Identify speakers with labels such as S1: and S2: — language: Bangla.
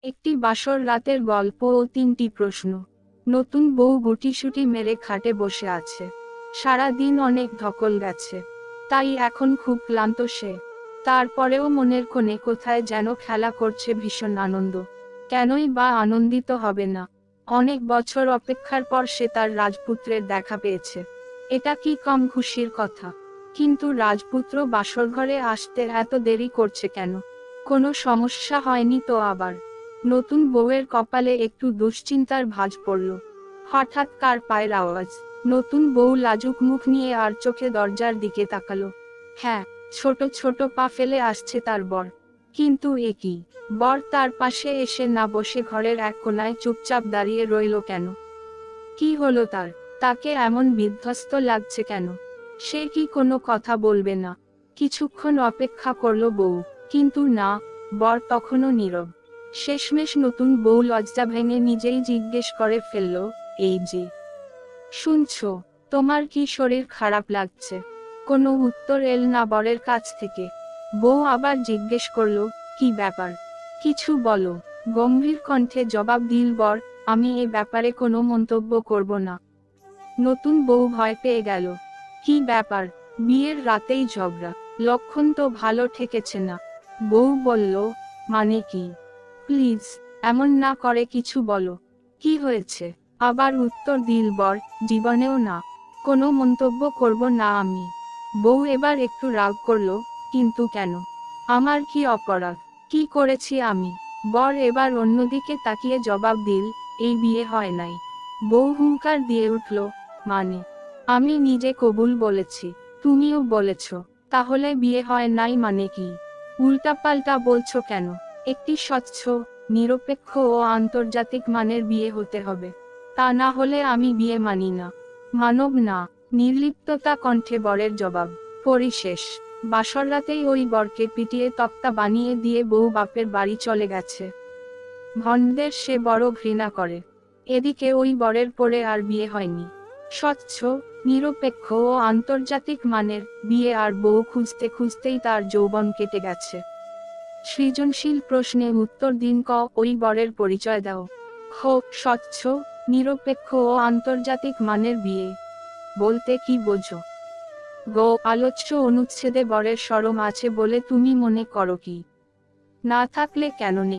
S1: একটি বাসর রাতের গল্প ও ৩টি প্রশ্ন। নতুন বউ গুটিসুটি মেরে খাটে বসে আছে। সারা দিন অনেক ধকল গেছে, তাই এখন খুব ক্লান্ত সে। তারপরেও মনের কোণে কোথায় যেন খেলা করছে ভীষণ আনন্দ। কেনই বা আনন্দিত হবে না? অনেক বছর অপেক্ষার পর সে তার রাজপুত্রের দেখা পেয়েছে। এটা কি কম খুশির কথা? কিন্তু রাজপুত্র বাসরঘরে আসতে এত দেরি করছে কেন? কোনো সমস্যা হয়নি তো আবার? নতুন বউয়ের কপালে একটু দুশ্চিন্তার ভাঁজ পড়ল। হঠাৎ কার পায়ের আওয়াজ। নতুন বউ লাজুক মুখ নিয়ে আর চোখে দরজার দিকে তাকালো। হ্যাঁ, ছোট ছোট পা ফেলে আসছে তার বর। কিন্তু এ কি? বর তার পাশে এসে না বসে ঘরের এক কোণায় চুপচাপ দাঁড়িয়ে রইল কেন? কি হলো তার? তাকে এমন বিধ্বস্ত লাগছে কেন? সে কি কোনো কথা বলবে না? কিছুক্ষণ অপেক্ষা করল বউ, কিন্তু না, বর তখনও নীরব। শেষমেশ নতুন বউ লজ্জা ভেঙে নিজেই জিজ্ঞেস করে ফেলল, এই যে শুনছো, তোমার কি শরীর খারাপ লাগছে? কোনো উত্তর এল না বরের কাছ থেকে। বউ আবার জিজ্ঞেস করল, কি ব্যাপার? কিছু বলো। গম্ভীর কণ্ঠে জবাব দিল বর, আমি এ ব্যাপারে কোনো মন্তব্য করব না। নতুন বউ ভয় পেয়ে গেল। কি ব্যাপার? বিয়ের রাতেই ঝগড়া, লক্ষণ তো ভালো ঠেকেছে না। বউ বলল, মানে কি? প্লিজ, এমন না করে কিছু বলো। কি হয়েছে? আবার উত্তর দিল বর, জীবনেও না। কোনো মন্তব্য করব না আমি। বউ এবার একটু রাগ করল, কিন্তু কেন? আমার কি অপরাধ? কি করেছি আমি? বর এবার অন্যদিকে তাকিয়ে জবাব দিল, এই বিয়ে হয় নাই। বউ হুঙ্কার দিয়ে উঠল, মানে? আমি নিজে কবুল বলেছি, তুমিও বলেছ, তাহলে বিয়ে হয় নাই মানে কি? উল্টাপাল্টা বলছো কেন? একটি স্বচ্ছ, নিরপেক্ষ ও আন্তর্জাতিক মানের বিয়ে হতে হবে। তা না হলে আমি বিয়ে মানি না। মানব না। নির্লিপ্ততা কণ্ঠে বরের জবাব। পরিশেষ, বাসর রাতেই ওই বরকে পিটিয়ে তক্তা বানিয়ে দিয়ে বউ বাপের বাড়ি চলে গেছে। ভণ্ডদের সে বড় ঘৃণা করে। এদিকে ওই বরের পরে আর বিয়ে হয়নি। স্বচ্ছ, নিরপেক্ষ ও আন্তর্জাতিক মানের বিয়ে আর বউ খুঁজতে খুঁজতেই তার যৌবন কেটে গেছে। সৃজনশীল প্রশ্নে উত্তর দিন ক। ওই বরের পরিচয় দাও। খ। স্বচ্ছ, নিরপেক্ষ ও আন্তর্জাতিক মানের বিয়ে বলতে কি বোঝো? গ। আলোচ্য অনুচ্ছেদে বরের শরম আছে বলে তুমি মনে করো কি? না থাকলে কেন নেই?